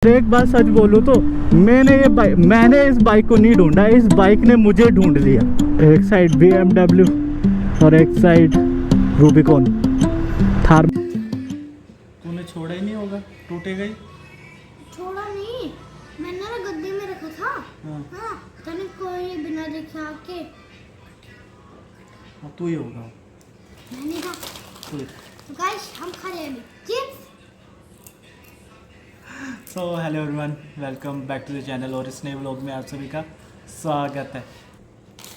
एक बात सच बोलूं तो मैंने इस बाइक को नहीं ढूंढा, इस बाइक ने मुझे ढूंढ लिया। एक साइड BMW और एक साइड रूबिकॉन थार। तूने छोड़ा ही नहीं होगा, टूटेगा ही। छोड़ा नहीं, मैंने ना गद्दे में रखा था। हाँ, तने कोई बिना देखे आके। तू ही होगा। मैंने कहा तो गाइस हम खा रहे हैं chips. So hello everyone, welcome back to the channel और इस नए व्लॉग में आप सभी का स्वागत है।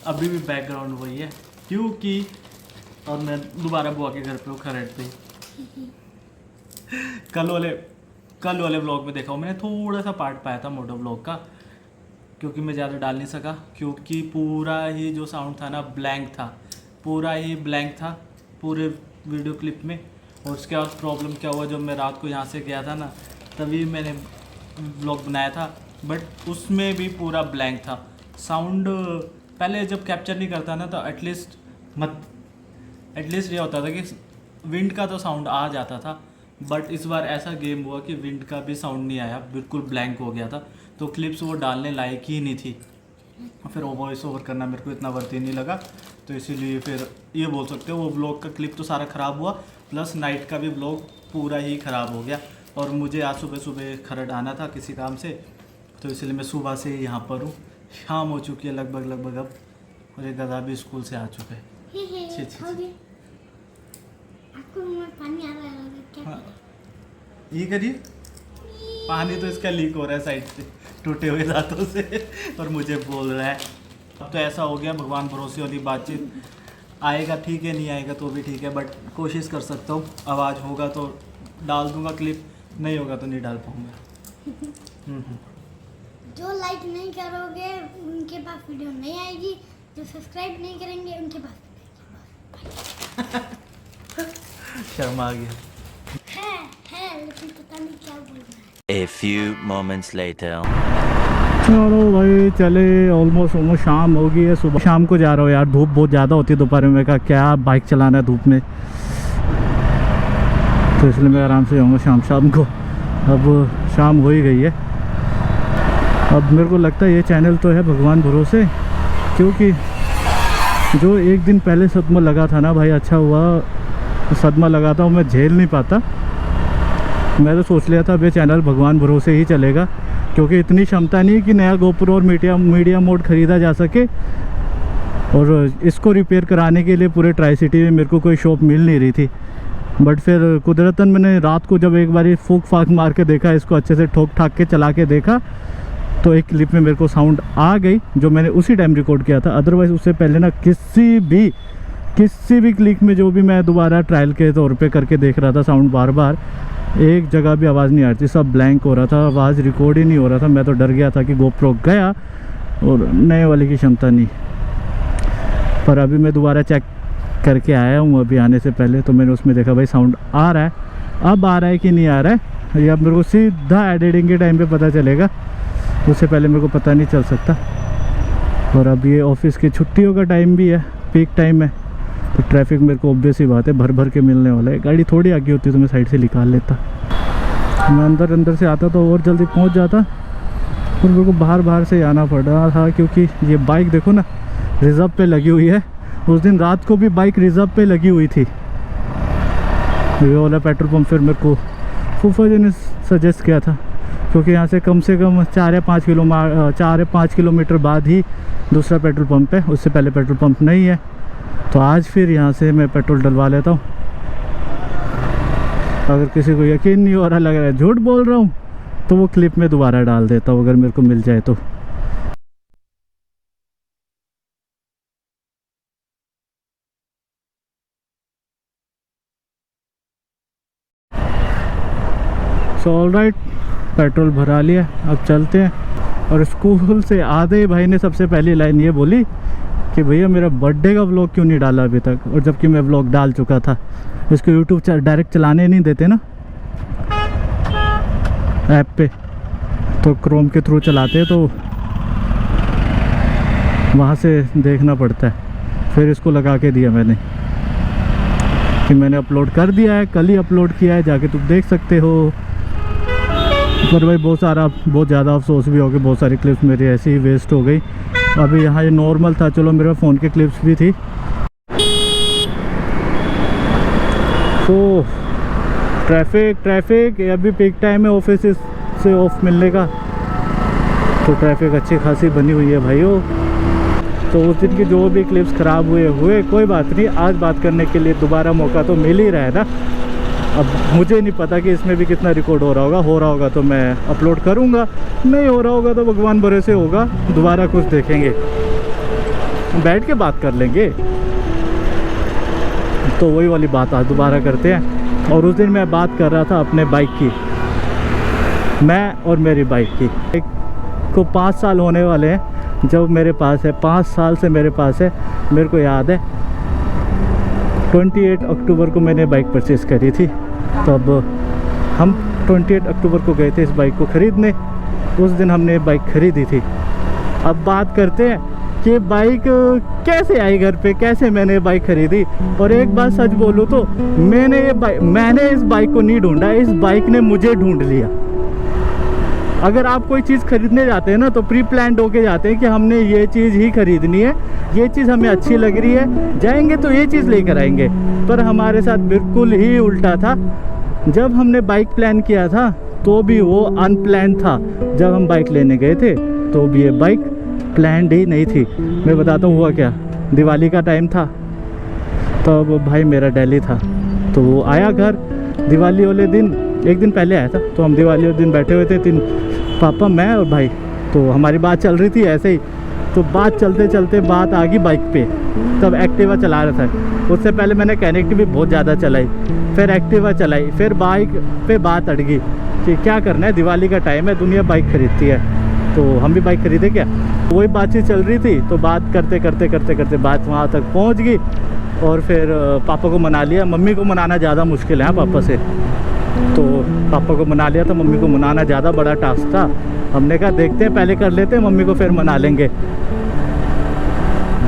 अभी भी बैकग्राउंड वही है क्योंकि और मैं दोबारा बुआ के घर पे हूँ खरड़ पे। कल वाले व्लॉग में देखा हूँ मैंने, थोड़ा सा पार्ट पाया था मोटो व्लॉग का क्योंकि मैं ज़्यादा डाल नहीं सका क्योंकि पूरा ही जो साउंड था ना ब्लैंक था, पूरा ही ब्लैंक था पूरे वीडियो क्लिप में। और उसके बाद प्रॉब्लम क्या हुआ, जब मैं रात को यहाँ से गया था ना तभी मैंने व्लॉग बनाया था, बट उसमें भी पूरा ब्लैंक था साउंड। पहले जब कैप्चर नहीं करता ना तो एटलीस्ट ये होता था कि विंड का तो साउंड आ जाता था, बट इस बार ऐसा गेम हुआ कि विंड का भी साउंड नहीं आया, बिल्कुल ब्लैंक हो गया था। तो क्लिप्स वो डालने लायक ही नहीं थी। फिर वो वॉइस ओवर करना मेरे को इतना वर्थ ही नहीं लगा, तो इसीलिए फिर ये बोल सकते हो वो व्लॉग का क्लिप तो सारा ख़राब हुआ, प्लस नाइट का भी व्लॉग पूरा ही ख़राब हो गया। और मुझे आज सुबह खरड़ आना था किसी काम से, तो इसलिए मैं सुबह से यहाँ पर हूँ। शाम हो चुकी है लगभग अब, और एक गधा भी स्कूल से आ चुका है। आपको मुंह में पानी आ रहा है क्या? हाँ, ये करिए। पानी तो इसका लीक हो रहा है साइड से टूटे हुए दांतों से, और मुझे बोल रहा है। अब तो ऐसा हो गया भगवान भरोसे वाली बातचीत, आएगा ठीक है, नहीं आएगा तो भी ठीक है, बट कोशिश कर सकता हूँ। आवाज़ होगा तो डाल दूंगा क्लिप, नहीं होगा तो नहीं डाल पाऊँगा। जो लाइक नहीं करोगे उनके पास वीडियो नहीं आएगी, जो सब्सक्राइब नहीं करेंगे उनके पास शर्म आ गया है लेकिन पता नहीं क्या बोलना है। A few moments later. चलो भाई चले, ऑलमोस्ट शाम हो गई है। सुबह शाम को जा रहा हूँ यार, धूप बहुत ज़्यादा होती है दोपहर में। कहा क्या बाइक चलाना है धूप में, तो इसलिए मैं आराम से जाऊँगा शाम को। अब शाम हो ही गई है। अब मेरे को लगता है ये चैनल तो है भगवान भरोसे, क्योंकि जो एक दिन पहले सदमा लगा था ना भाई, अच्छा हुआ सदमा लगा था, मैं झेल नहीं पाता। मैं तो सोच लिया था अब ये चैनल भगवान भरोसे ही चलेगा, क्योंकि इतनी क्षमता नहीं है कि नया गोप्रो और मीडिया मोड ख़रीदा जा सके। और इसको रिपेयर कराने के लिए पूरे ट्राई सिटी में मेरे को कोई शॉप मिल नहीं रही थी। बट फिर कुदरतन मैंने रात को जब एक बार फूक फाक मार के देखा, इसको अच्छे से ठोक ठाक के चला के देखा, तो एक क्लिप में मेरे को साउंड आ गई जो मैंने उसी टाइम रिकॉर्ड किया था। अदरवाइज़ उससे पहले ना किसी भी क्लिक में जो भी मैं दोबारा ट्रायल के तौर पे करके देख रहा था, साउंड बार बार एक जगह भी आवाज़ नहीं आ रही थी, सब ब्लैंक हो रहा था, आवाज़ रिकॉर्ड ही नहीं हो रहा था। मैं तो डर गया था कि गोप्रो गया और नए वाले की क्षमता नहीं। पर अभी मैं दोबारा चेक करके आया हूँ अभी आने से पहले, तो मैंने उसमें देखा भाई साउंड आ रहा है। अब आ रहा है कि नहीं आ रहा है ये अब मेरे को सीधा एडिटिंग के टाइम पे पता चलेगा, उससे पहले मेरे को पता नहीं चल सकता। और अब ये ऑफिस की छुट्टियों का टाइम भी है, पीक टाइम है, तो ट्रैफिक मेरे को ऑब्वियस ही बात है भर के मिलने वाला है। गाड़ी थोड़ी आगे होती तो मैं साइड से निकाल लेता, मैं अंदर से आता तो और जल्दी पहुँच जाता। और मेरे को बाहर से आना पड़ रहा था क्योंकि ये बाइक देखो ना रिज़र्व पे लगी हुई है। उस दिन रात को भी बाइक रिज़र्व पे लगी हुई थी। ये वाला पेट्रोल पंप फिर मेरे को फूफा जी ने सजेस्ट किया था, क्योंकि यहाँ से कम 4 या 5 किलोमीटर बाद ही दूसरा पेट्रोल पंप है, उससे पहले पेट्रोल पंप नहीं है। तो आज फिर यहाँ से मैं पेट्रोल डलवा लेता हूँ। अगर किसी को यकीन नहीं हो रहा, लग रहा है झूठ बोल रहा हूँ, तो वो क्लिप में दोबारा डाल देता हूँ अगर मेरे को मिल जाए तो। सो ऑलराइट, पेट्रोल भरा लिया, अब चलते हैं। और स्कूल से आधे ही भाई ने सबसे पहली लाइन ये बोली कि भैया मेरा बर्थडे का व्लॉग क्यों नहीं डाला अभी तक, और जबकि मैं व्लॉग डाल चुका था। इसको यूट्यूब डायरेक्ट चलाने नहीं देते ना ऐप पे, तो क्रोम के थ्रू चलाते हैं, तो वहाँ से देखना पड़ता है। फिर इसको लगा के दिया मैंने कि मैंने अपलोड कर दिया है, कल ही अपलोड किया है, जाके तुम देख सकते हो। पर भाई बहुत ज़्यादा अफसोस भी हो गया, बहुत सारी क्लिप्स मेरी ऐसी ही वेस्ट हो गई। अभी यहाँ ये नॉर्मल था, चलो मेरे फ़ोन की क्लिप्स भी थी। तो ट्रैफिक अभी पीक टाइम है ऑफिस से ऑफ मिलने का, तो ट्रैफिक अच्छी खासी बनी हुई है भाइयों। तो उस दिन की जो भी क्लिप्स ख़राब हुए कोई बात नहीं, आज बात करने के लिए दोबारा मौका तो मिल ही रहा है ना। अब मुझे नहीं पता कि इसमें भी कितना रिकॉर्ड हो रहा होगा तो मैं अपलोड करूँगा, नहीं हो रहा होगा तो भगवान भरोसे होगा, दोबारा कुछ देखेंगे, बैठ के बात कर लेंगे। तो वही वाली बात आज दोबारा करते हैं। और उस दिन मैं बात कर रहा था अपने बाइक की, मैं और मेरी बाइक की। बाइक को 5 साल होने वाले हैं जब मेरे पास है, 5 साल से मेरे पास है। मेरे को याद है 28 अक्टूबर को मैंने बाइक परचेज़ करी थी, तब हम 28 अक्टूबर को गए थे इस बाइक को ख़रीदने। उस दिन हमने बाइक ख़रीदी थी। अब बात करते हैं कि बाइक कैसे आई घर पे, कैसे मैंने बाइक ख़रीदी। और एक बात सच बोलूँ तो मैंने इस बाइक को नहीं ढूंढा, इस बाइक ने मुझे ढूंढ लिया। अगर आप कोई चीज़ खरीदने जाते हैं ना तो प्री प्लान्ड होके जाते हैं कि हमने ये चीज़ ही खरीदनी है, ये चीज़ हमें अच्छी लग रही है, जाएंगे तो ये चीज़ लेकर आएंगे। पर हमारे साथ बिल्कुल ही उल्टा था। जब हमने बाइक प्लान किया था तो भी वो अनप्लान था। जब हम बाइक लेने गए थे तो भी ये बाइक प्लान्ड ही नहीं थी। मैं बताता हूँ हुआ क्या। दिवाली का टाइम था, तब भाई मेरा दिल्ली था, तो वो आया घर दिवाली वाले दिन, एक दिन पहले आया था। तो हम दिवाली वाले दिन बैठे हुए थे, 3 पापा, मैं और भाई। तो हमारी बात चल रही थी ऐसे ही, तो बात चलते चलते बात आ गई बाइक पे। तब एक्टिवा चला रहा था, उससे पहले मैंने कैनेक्ट भी बहुत ज़्यादा चलाई, फिर एक्टिवा चलाई, फिर बाइक पे बात अड़ गई कि क्या करना है, दिवाली का टाइम है, दुनिया बाइक खरीदती है, तो हम भी बाइक खरीदे क्या। वही बातचीत चल रही थी, तो बात करते करते बात वहाँ तक पहुँच गई। और फिर पापा को मना लिया। मम्मी को मनाना ज़्यादा मुश्किल है पापा से, तो पापा को मना लिया था। मम्मी को मनाना ज़्यादा बड़ा टास्क था। हमने कहा देखते हैं, पहले कर लेते हैं, मम्मी को फिर मना लेंगे।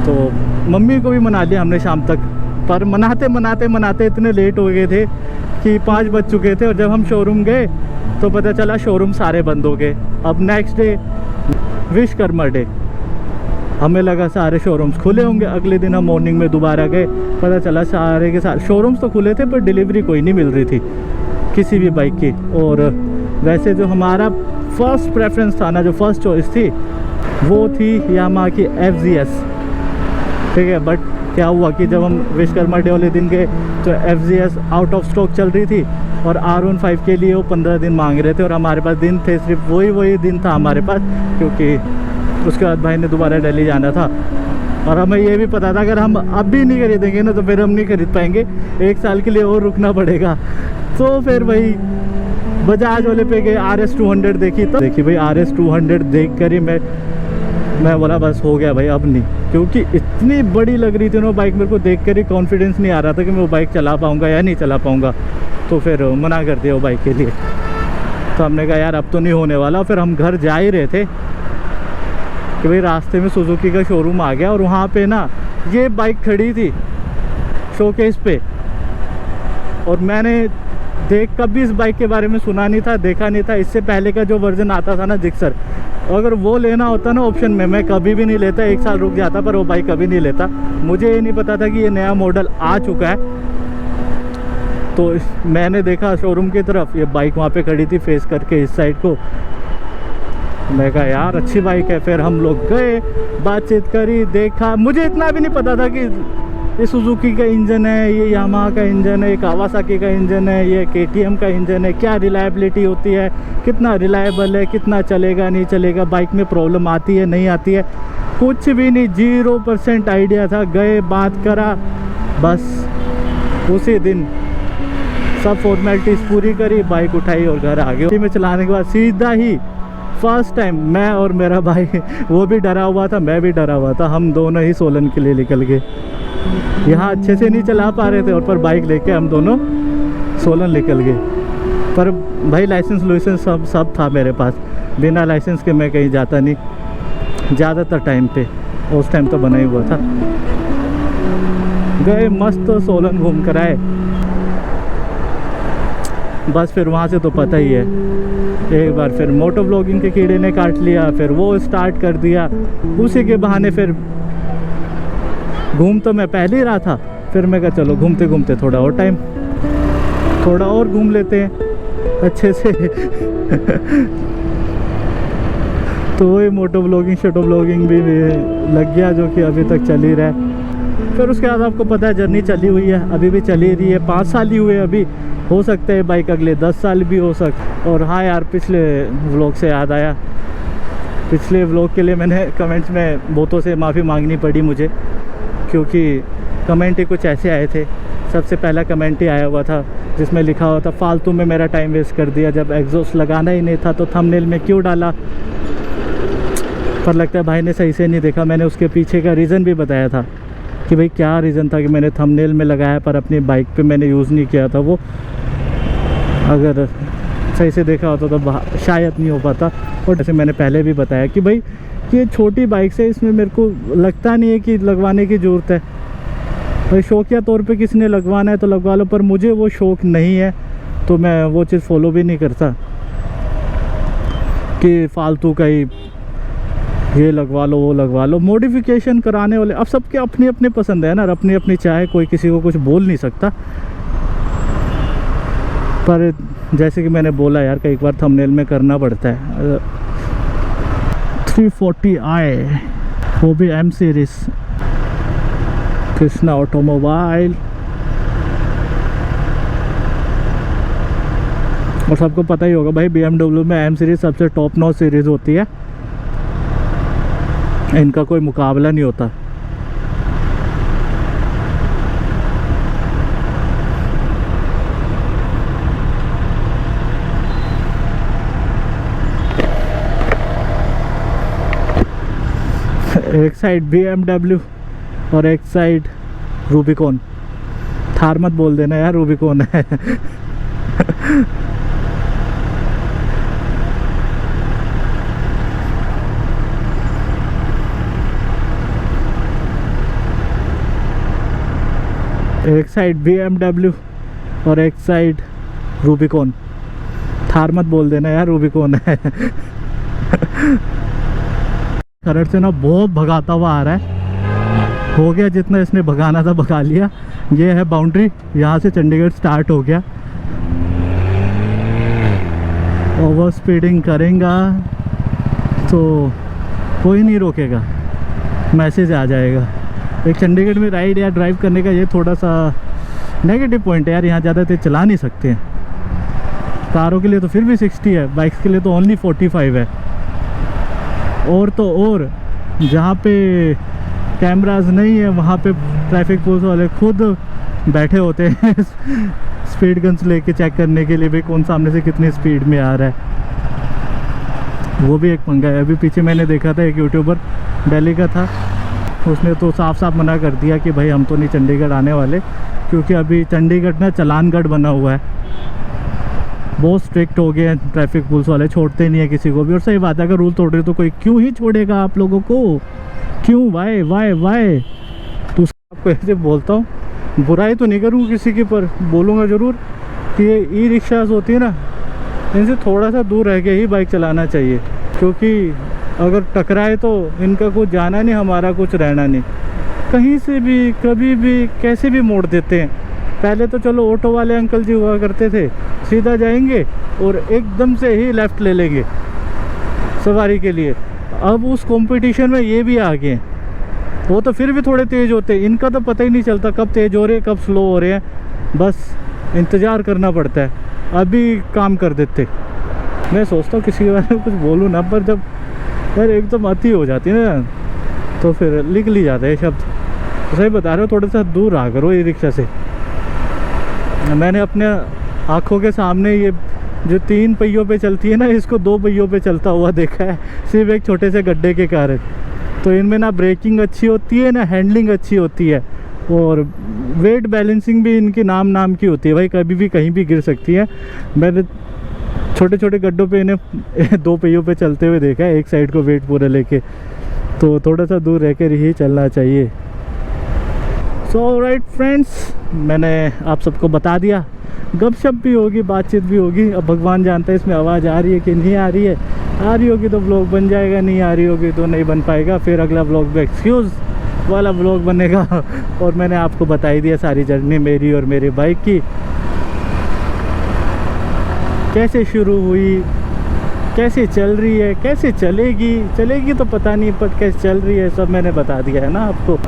तो मम्मी को भी मना लिया हमने शाम तक, पर मनाते इतने लेट हो गए थे कि 5 बज चुके थे। और जब हम शोरूम गए तो पता चला शोरूम सारे बंद हो गए। अब नेक्स्ट डे विश्वकर्मा डे, हमें लगा सारे शोरूम्स खुले होंगे। अगले दिन हम मॉर्निंग में दोबारा गए, पता चला सारे के सारे शोरूम्स तो खुले थे पर डिलीवरी कोई नहीं मिल रही थी किसी भी बाइक की। और वैसे जो हमारा फर्स्ट प्रेफरेंस था ना, जो फर्स्ट चॉइस थी, वो थी यामाहा की FZS, ठीक है। बट क्या हुआ कि जब हम विश्वकर्मा डे वाले दिन गए तो FZS आउट ऑफ स्टॉक चल रही थी, और R15 के लिए वो 15 दिन मांग रहे थे, और हमारे पास दिन थे सिर्फ वही दिन था हमारे पास, क्योंकि उसके बाद भाई ने दोबारा दिल्ली जाना था। और हमें ये भी पता था अगर हम अब भी नहीं खरीदेंगे ना तो फिर हम नहीं खरीद पाएंगे, 1 साल के लिए और रुकना पड़ेगा। तो फिर भाई बजाज वाले पे गए, RS 200 देखी, तो देखी भाई RS 200 देख कर ही मैं बोला बस हो गया भाई, अब नहीं। क्योंकि इतनी बड़ी लग रही थी ना बाइक, मेरे को देख कर ही कॉन्फिडेंस नहीं आ रहा था कि मैं वो बाइक चला पाऊँगा या नहीं चला पाऊँगा। तो फिर मना कर दिया वो बाइक के लिए। तो हमने कहा यार अब तो नहीं होने वाला। फिर हम घर जा ही रहे थे कि भाई रास्ते में सुजुकी का शोरूम आ गया, और वहाँ पे ना ये बाइक खड़ी थी शोकेस पे। और मैंने कभी इस बाइक के बारे में सुना नहीं था, देखा नहीं था। इससे पहले का जो वर्जन आता था ना जिक्सर, अगर वो लेना होता ना ऑप्शन में, मैं कभी भी नहीं लेता, 1 साल रुक जाता, पर वो बाइक कभी नहीं लेता। मुझे ये नहीं पता था कि ये नया मॉडल आ चुका है। तो मैंने देखा शोरूम की तरफ, ये बाइक वहाँ पे खड़ी थी फेस करके इस साइड को। मैं कहा यार अच्छी बाइक है। फिर हम लोग गए, बातचीत करी, देखा। मुझे इतना भी नहीं पता था कि ये सुजुकी का इंजन है, ये यामाहा का इंजन है, ये कावासाकी का इंजन है, ये KTM का इंजन है, क्या रिलायबिलिटी होती है, कितना रिलायबल है, कितना चलेगा नहीं चलेगा, बाइक में प्रॉब्लम आती है नहीं आती है, कुछ भी नहीं, 0% आइडिया था। गए, बात करा, बस उसी दिन सब फॉर्मेलिटीज़ पूरी करी, बाइक उठाई और घर आ गए। उसी में चलाने के बाद सीधा ही फर्स्ट टाइम मैं और मेरा भाई, वो भी डरा हुआ था, मैं भी डरा हुआ था, हम दोनों ही सोलन के लिए निकल गए। यहाँ अच्छे से नहीं चला पा रहे थे, और पर बाइक लेके हम दोनों सोलन निकल गए। पर भाई लाइसेंस सब था मेरे पास, बिना लाइसेंस के मैं कहीं जाता नहीं ज़्यादातर टाइम पे। उस टाइम तो बना ही हुआ था। गए, मस्त सोलन घूम कर आए। बस फिर वहाँ से तो पता ही है, एक बार फिर मोटो ब्लॉगिंग के कीड़े ने काट लिया, फिर वो स्टार्ट कर दिया। उसी के बहाने फिर घूम तो मैं पहले ही रहा था, फिर मैं कहा चलो घूमते घूमते थोड़ा और घूम लेते हैं अच्छे से। तो वही मोटो ब्लॉगिंग शोटो ब्लॉगिंग भी लग गया, जो कि अभी तक चल ही रहा है। फिर उसके बाद आपको पता है जर्नी चली हुई है, अभी भी चली रही है। 5 साल ही हुए अभी, हो सकता है बाइक अगले 10 साल भी हो सकता। और हाँ यार, पिछले व्लॉग से याद आया, पिछले व्लॉग के लिए मैंने कमेंट्स में बहुतों से माफ़ी मांगनी पड़ी मुझे, क्योंकि कमेंट ही कुछ ऐसे आए थे। सबसे पहला कमेंट ही आया हुआ था जिसमें लिखा हुआ था फालतू में मेरा टाइम वेस्ट कर दिया, जब एग्जॉस्ट लगाना ही नहीं था तो थंबनेल में क्यों डाला। पर लगता है भाई ने सही से नहीं देखा, मैंने उसके पीछे का रीज़न भी बताया था कि भाई क्या रीज़न था कि मैंने थंबनेल में लगाया पर अपनी बाइक पे मैंने यूज़ नहीं किया था। वो अगर सही से देखा होता तो शायद नहीं हो पाता। और जैसे मैंने पहले भी बताया कि भाई ये छोटी बाइक से, इसमें मेरे को लगता नहीं है कि लगवाने की ज़रूरत है। भाई शौकिया तौर पे किसी ने लगवाना है तो लगवा लो, पर मुझे वो शौक़ नहीं है तो मैं वो चीज़ फॉलो भी नहीं करता कि फालतू का ही ये लगवा लो वो लगवा लो। मॉडिफिकेशन कराने वाले अब सबके अपनी अपनी पसंद है ना, अपनी अपनी चाहे, कोई किसी को कुछ बोल नहीं सकता। पर जैसे कि मैंने बोला यार, कई बार थंबनेल में करना पड़ता है। 340i वो भी M सीरीज़, कृष्णा ऑटोमोबाइल। और सबको पता ही होगा भाई BMW में M सीरीज़ सबसे टॉप नॉच सीरीज़ होती है, इनका कोई मुकाबला नहीं होता। एक साइड BMW और एक साइड रूबिकॉन। थार मत बोल देना यार, रूबिकॉन है। एक साइड BMW और एक साइड रूबिकॉन। थार मत बोल देना यार, रूबिकॉन है। खरड़ से ना बहुत भगाता हुआ आ रहा है, हो गया जितना इसने भगाना था भगा लिया। ये है बाउंड्री, यहाँ से चंडीगढ़ स्टार्ट हो गया। ओवर स्पीडिंग करेगा तो कोई नहीं रोकेगा, मैसेज आ जाएगा। एक चंडीगढ़ में राइड या ड्राइव करने का ये थोड़ा सा नेगेटिव पॉइंट है यार, यहाँ ज़्यादा तेज चला नहीं सकते हैं। कारों के लिए तो फिर भी 60 है, बाइक्स के लिए तो ओनली 45 है। और तो और जहाँ पे कैमराज नहीं है वहाँ पे ट्रैफिक पुलिस वाले खुद बैठे होते हैं स्पीड गन्स लेके चेक करने के लिए भी कौन सामने से कितनी स्पीड में आ रहा है। वो भी एक पंगा है। अभी पीछे मैंने देखा था एक यूट्यूबर दिल्ली का था, उसने तो साफ साफ मना कर दिया कि भाई हम तो नहीं चंडीगढ़ आने वाले, क्योंकि अभी चंडीगढ़ ना चालानगढ़ बना हुआ है। बहुत स्ट्रिक्ट हो गए हैं ट्रैफिक पुलिस वाले, छोड़ते नहीं है किसी को भी। और सही बात है, अगर रूल तोड़ रहे तो कोई क्यों ही छोड़ेगा आप लोगों को, क्यों, वाई वाई वाई। तो आपको ऐसे बोलता हूँ, बुराई तो नहीं करूँगा किसी की, पर बोलूँगा ज़रूर कि ये ई रिक्शाज होती है ना, इनसे थोड़ा सा दूर रह के ही बाइक चलाना चाहिए, क्योंकि अगर टकराए तो इनका कुछ जाना नहीं, हमारा कुछ रहना नहीं। कहीं से भी कभी भी कैसे भी मोड़ देते हैं। पहले तो चलो ऑटो वाले अंकल जी हुआ करते थे, सीधा जाएंगे और एकदम से ही लेफ़्ट ले लेंगे सवारी के लिए। अब उस कंपटीशन में ये भी आ गए, वो तो फिर भी थोड़े तेज़ होते हैं, इनका तो पता ही नहीं चलता कब तेज़ हो रहे हैं कब स्लो हो रहे हैं, बस इंतज़ार करना पड़ता है, अभी काम कर देते। मैं सोचता हूँ किसी के बारे में कुछ बोलूँ ना, पर जब यार एकदम अति हो जाती है ना तो फिर निकल ही जाता है शब्द। तो सही बता रहे हो, थोड़ा सा दूर रहा करो ये रिक्शा से। मैंने अपने आँखों के सामने ये जो 3 पहियों पे चलती है ना, इसको 2 पहियों पे चलता हुआ देखा है, सिर्फ एक छोटे से गड्ढे के कारण। तो इनमें ना ब्रेकिंग अच्छी होती है ना हैंडलिंग अच्छी होती है, और वेट बैलेंसिंग भी इनकी नाम की होती है। भाई कभी भी कहीं भी गिर सकती है। मैंने छोटे छोटे गड्ढों पे इन्हें 2 पहियों पे चलते हुए देखा है, एक साइड को वेट पूरा लेके। तो थोड़ा सा दूर रह कर ही चलना चाहिए। सो राइट फ्रेंड्स, मैंने आप सबको बता दिया गपशप भी होगी, बातचीत भी होगी। अब भगवान जानता है इसमें आवाज़ आ रही है कि नहीं आ रही है। आ रही होगी तो व्लॉग बन जाएगा, नहीं आ रही होगी तो नहीं बन पाएगा। फिर अगला व्लॉग में एक्सक्यूज़ वाला व्लॉग बनेगा। और मैंने आपको बताई दिया सारी जर्नी मेरी और मेरे बाइक की, कैसे शुरू हुई, कैसे चल रही है, कैसे चलेगी तो पता नहीं, पर कैसे चल रही है सब मैंने बता दिया है ना आपको।